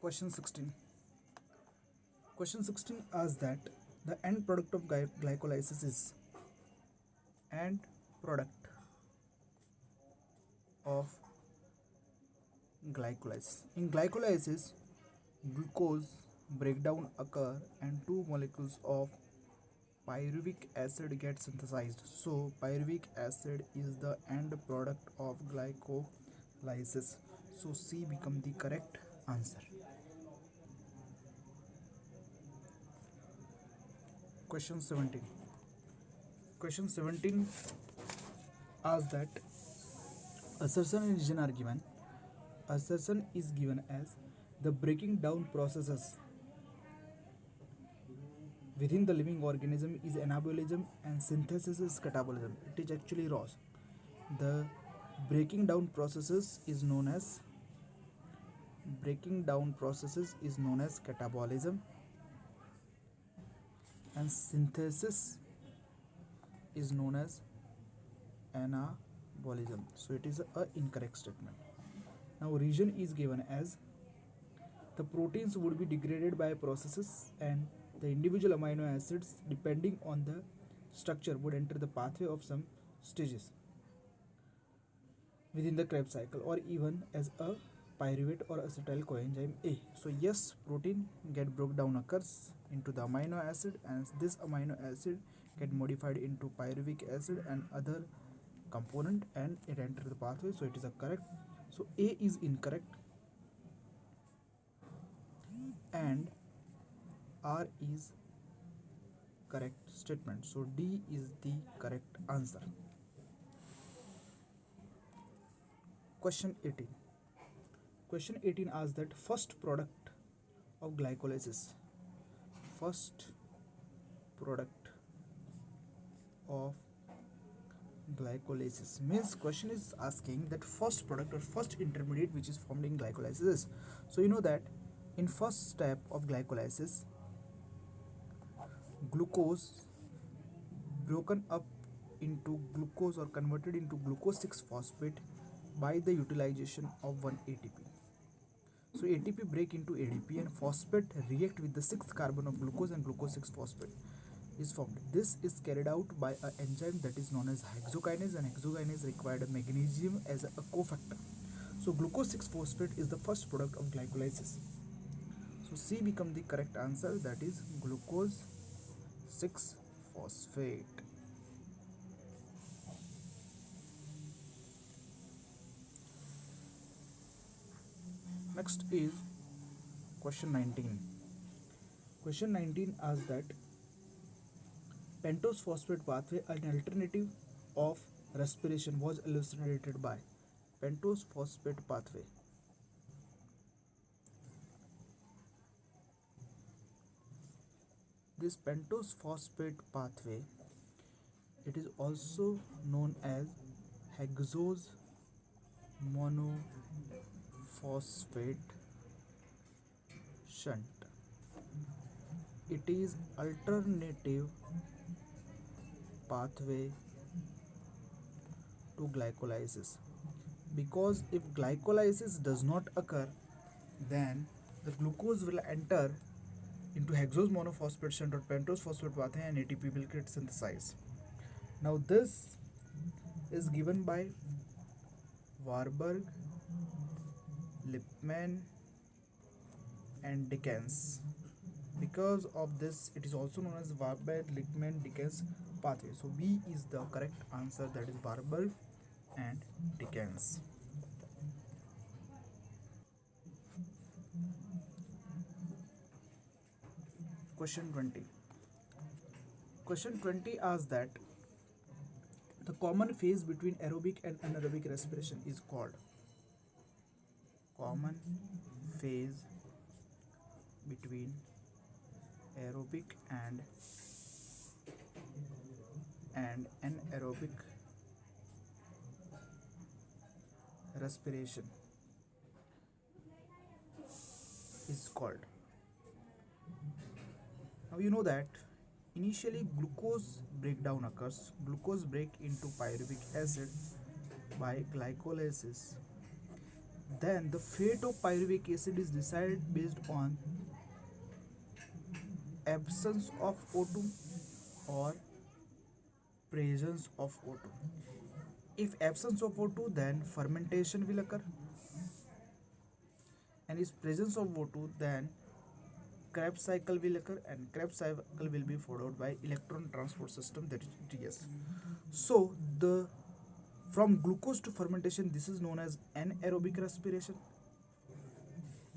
Question 16. Question 16 asks that the end product of glycolysis is end product of glycolysis. In glycolysis, glucose breakdown occur and two molecules of pyruvic acid get synthesized. So pyruvic acid is the end product of glycolysis. So C become the correct answer. Question 17. Question 17 asks that assertion and region are given. Assertion is given as the breaking down processes within the living organism is anabolism and synthesis is catabolism. It is actually wrong. The breaking down processes is known as catabolism and synthesis is known as anabolism. So it is a incorrect statement. Now region is given as the proteins would be degraded by processes and the individual amino acids depending on the structure would enter the pathway of some stages within the Krebs cycle or even as a pyruvate or acetyl coenzyme A. So yes, protein get broke down occurs into the amino acid and this amino acid get modified into pyruvic acid and other component and it enter the pathway. So it is a correct. So A is incorrect and R is correct statement. So D is the correct answer. Question 18. Question 18 asks that first product of glycolysis. First product of glycolysis means question is asking that first product or first intermediate which is formed in glycolysis. So you know that in first step of glycolysis, glucose broken up into glucose or converted into glucose 6 phosphate by the utilization of 1 ATP. So ATP break into ADP and phosphate react with the 6th carbon of glucose and glucose 6 phosphate is formed. This is carried out by an enzyme that is known as hexokinase and hexokinase required magnesium as a cofactor. So glucose 6 phosphate is the first product of glycolysis. So C become the correct answer, that is glucose 6 phosphate. Next is question 19. Question 19 asks that pentose phosphate pathway, an alternative of respiration, was elucidated by pentose phosphate pathway. This pentose phosphate pathway, it is also known as hexose monophosphate shunt. It is alternative pathway to glycolysis because if glycolysis does not occur, then the glucose will enter into hexose monophosphate shunt or pentose phosphate pathway and ATP will get synthesized. Now this is given by Warburg, Lippmann and Dickens. Because of this, it is also known as Warburg, Lippmann, Dickens pathway. So B is the correct answer, that is Warburg and Dickens. Question 20. Question 20 asks that the common phase between aerobic and anaerobic respiration is called common phase between aerobic and anaerobic respiration is called. Now you know that initially glucose breakdown occurs. Glucose break into pyruvic acid by glycolysis. Then the fate of pyruvic acid is decided based on absence of O2 or presence of O2. If absence of O2, then fermentation will occur, and if presence of O2, then Krebs cycle will occur, and Krebs cycle will be followed by electron transport system, that is ETS. So the from glucose to fermentation, this is known as anaerobic respiration,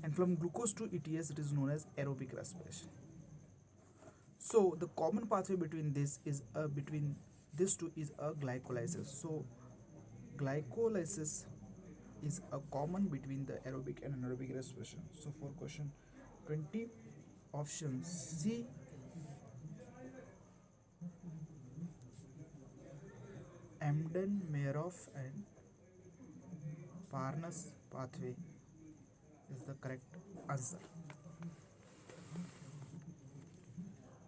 and from glucose to ETS, it is known as aerobic respiration. So the common pathway between these two is a glycolysis. So glycolysis is a common between the aerobic and anaerobic respiration. So for question 20, option C, Embden, Maroff and Parnas pathway is the correct answer.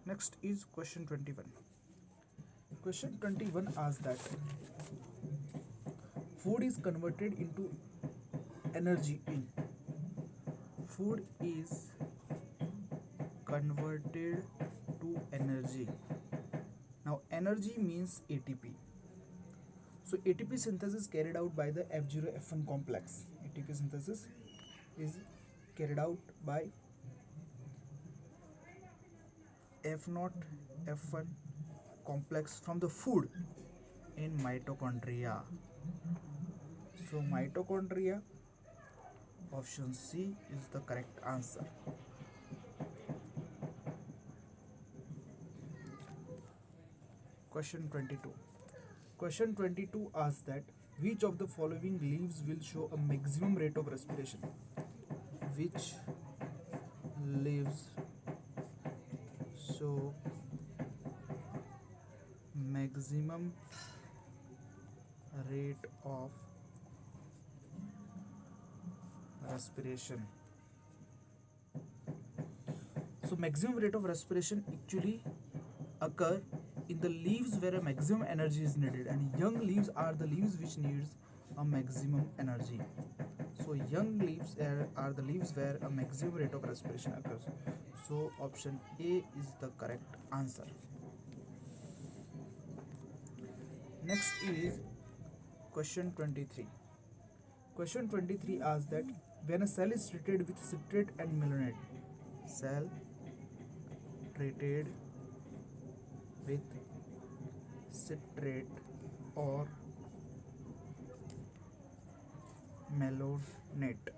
Next is question 21. Question 21 asks that food is converted into energy in food is converted to energy. Now energy means ATP. So ATP synthesis carried out by the F0F1 complex. ATP synthesis is carried out by F0 F1 complex from the food in mitochondria. So mitochondria, option C is the correct answer. Question 22. Question 22 asks that which of the following leaves will show a maximum rate of respiration? Which leaves show maximum rate of respiration? So maximum rate of respiration actually occur in the leaves where a maximum energy is needed, and young leaves are the leaves which needs a maximum energy. So young leaves are the leaves where a maximum rate of respiration occurs. So option A is the correct answer. Next is question 23. Question 23 asks that when a cell is treated with citrate and malonate, cell treated with citrate or malonate.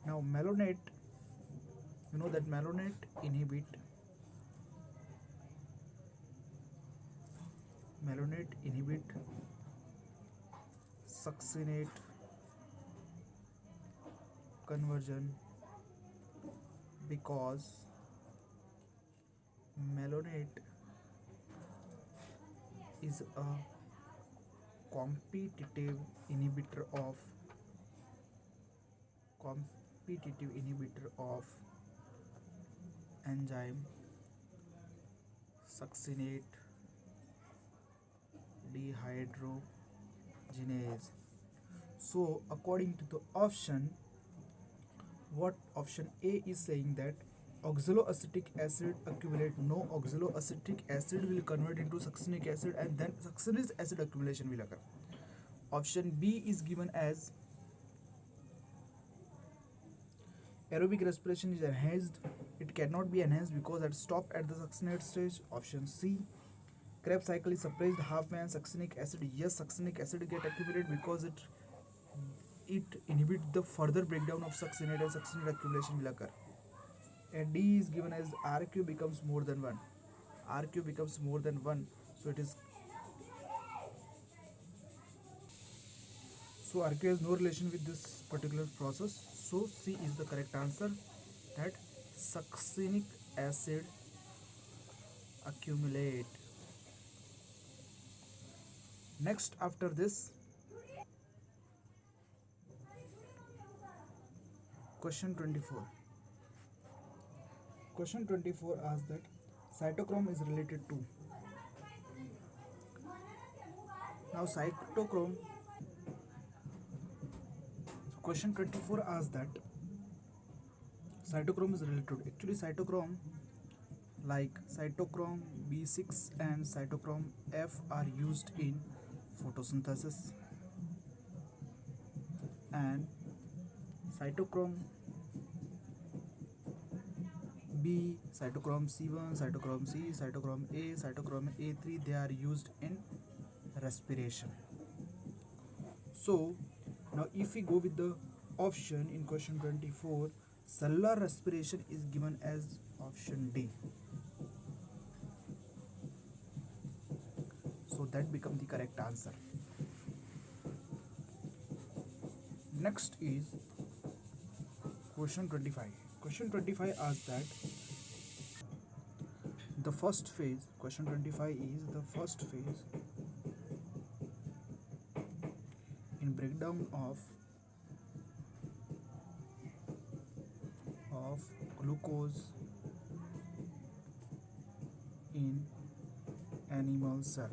Now malonate, you know that malonate inhibit succinate conversion because malonate is a competitive inhibitor of enzyme succinate dehydrogenase. So according to the option, what option A is saying that oxaloacetic acid accumulate, no, oxaloacetic acid will convert into succinic acid and then succinic acid accumulation will occur. Option B is given as aerobic respiration is enhanced. It cannot be enhanced because it stopped at the succinate stage. Option C, Krebs cycle is suppressed halfway and succinic acid, yes, succinic acid get accumulated because it inhibits the further breakdown of succinate and succinate accumulation will occur. And D is given as RQ becomes more than 1. RQ becomes more than 1, so it is, so RQ has no relation with this particular process. So C is the correct answer, that succinic acid accumulate. Next after this, question 24. Question 24 asks that cytochrome is related to. Now cytochrome Question 24 asks that cytochrome is related. Actually, cytochrome like cytochrome B6 and cytochrome F are used in photosynthesis, and cytochrome B, cytochrome C1, cytochrome C, cytochrome A, cytochrome A3, they are used in respiration. So now if we go with the option in question 24, cellular respiration is given as option D. So that becomes the correct answer. Next is question 25. Question 25 asks that the first phase, question 25 is the first phase in breakdown of glucose in animal cell.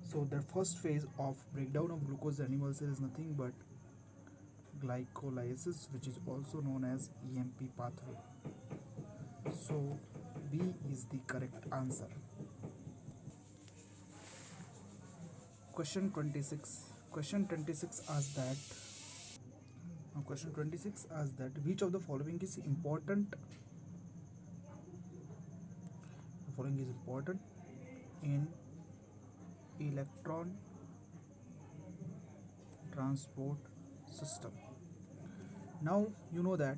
So the first phase of breakdown of glucose in animal cell is nothing but glycolysis, which is also known as EMP pathway. So B is the correct answer. Question 26. Question 26 asks that which of the following is important? The following is important in electron transport system. Now you know that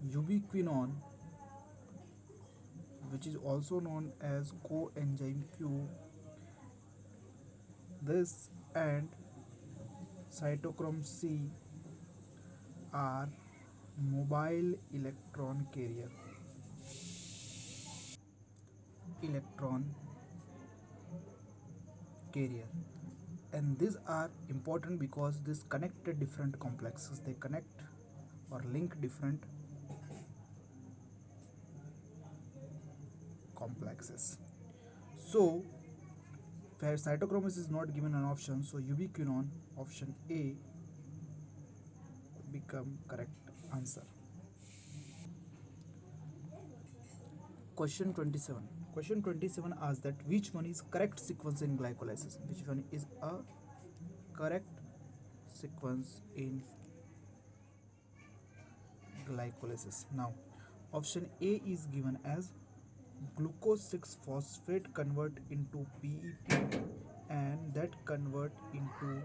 ubiquinone, which is also known as coenzyme Q, this and cytochrome C are mobile electron carrier. And these are important because this connect different complexes. They connect or link different complexes. So where cytochrome is not given an option, so ubiquinone, option A, become correct answer. Question 27. Question 27 asks that which one is correct sequence in glycolysis? Which one is a correct sequence in glycolysis? Now, option A is given as glucose 6-phosphate convert into PEP and that convert into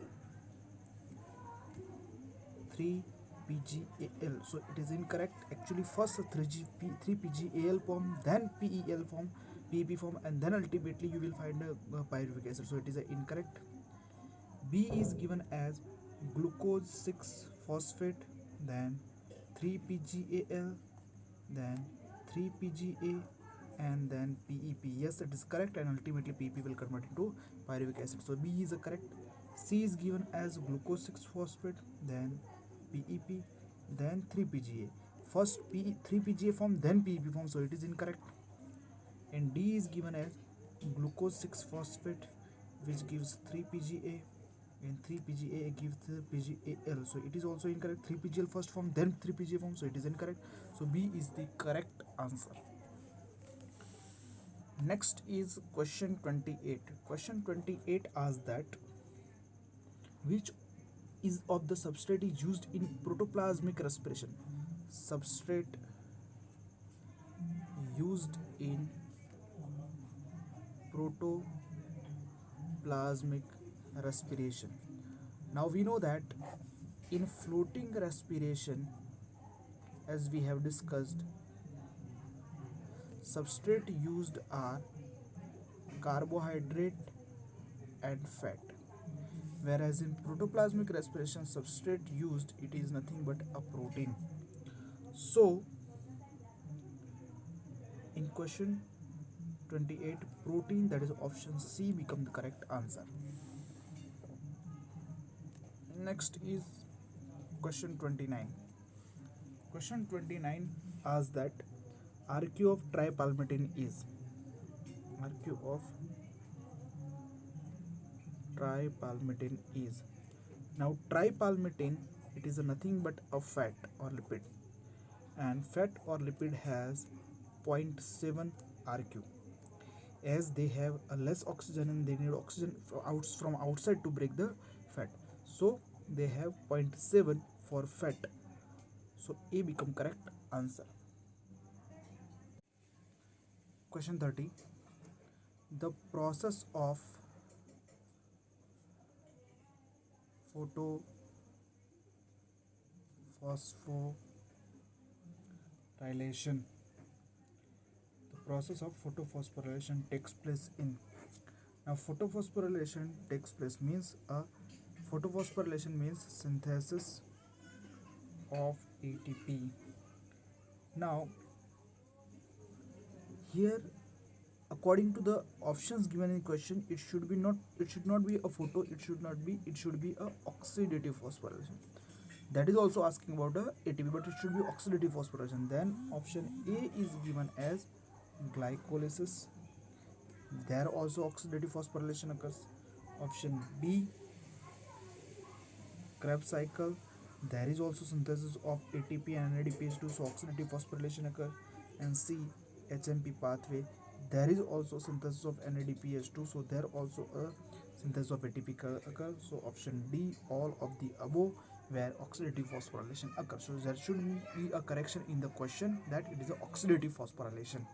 3-PGAL. So it is incorrect. Actually, first 3-PGAL form, then PEL form, PEP form, and then ultimately you will find a pyruvic acid. So it is incorrect. B is given as glucose 6-phosphate, then 3-PGAL, then 3-PGA, and then PEP. Yes, it is correct, and ultimately PEP will convert into pyruvic acid. So B is correct. C is given as glucose 6-phosphate, then PEP, then 3-PGA. First 3-PGA form, then PEP form, so it is incorrect. And D is given as glucose 6-phosphate, which gives 3-PGA, and 3-PGA gives 3-PGAL, so it is also incorrect. 3-PGL first form, then 3-PGA form, so it is incorrect. So B is the correct answer. Next is question 28. Question 28 asks that which is of the substrate is used in protoplasmic respiration? Substrate used in protoplasmic respiration. Now we know that in floating respiration, as we have discussed, substrate used are carbohydrate and fat, whereas in protoplasmic respiration, substrate used, it is nothing but a protein. So in question 28, protein, that is option C, become the correct answer. Next is question 29. Question 29 asks that RQ of tripalmitin is. RQ of tripalmitin is. Now tripalmitin it is a nothing but a fat or lipid, and fat or lipid has 0.7 RQ, as they have a less oxygen and they need oxygen from outside to break the fat, so they have zero point 0.7 for fat. So A become correct answer. Question 30. The process of photophosphorylation, the process of photophosphorylation takes place in. Now photophosphorylation takes place means photophosphorylation means synthesis of ATP. Now here, according to the options given in question, it should not be a photo, it should be a oxidative phosphorylation. That is also asking about a ATP, but it should be oxidative phosphorylation. Then option A is given as glycolysis. There also oxidative phosphorylation occurs. Option B, Krebs cycle. There is also synthesis of ATP and NADPH2, so oxidative phosphorylation occurs. And C, HMP pathway. There is also synthesis of NADPH2, so there also a synthesis of ATP occurs. So option D, all of the above, where oxidative phosphorylation occurs. So there should be a correction in the question that it is a oxidative phosphorylation.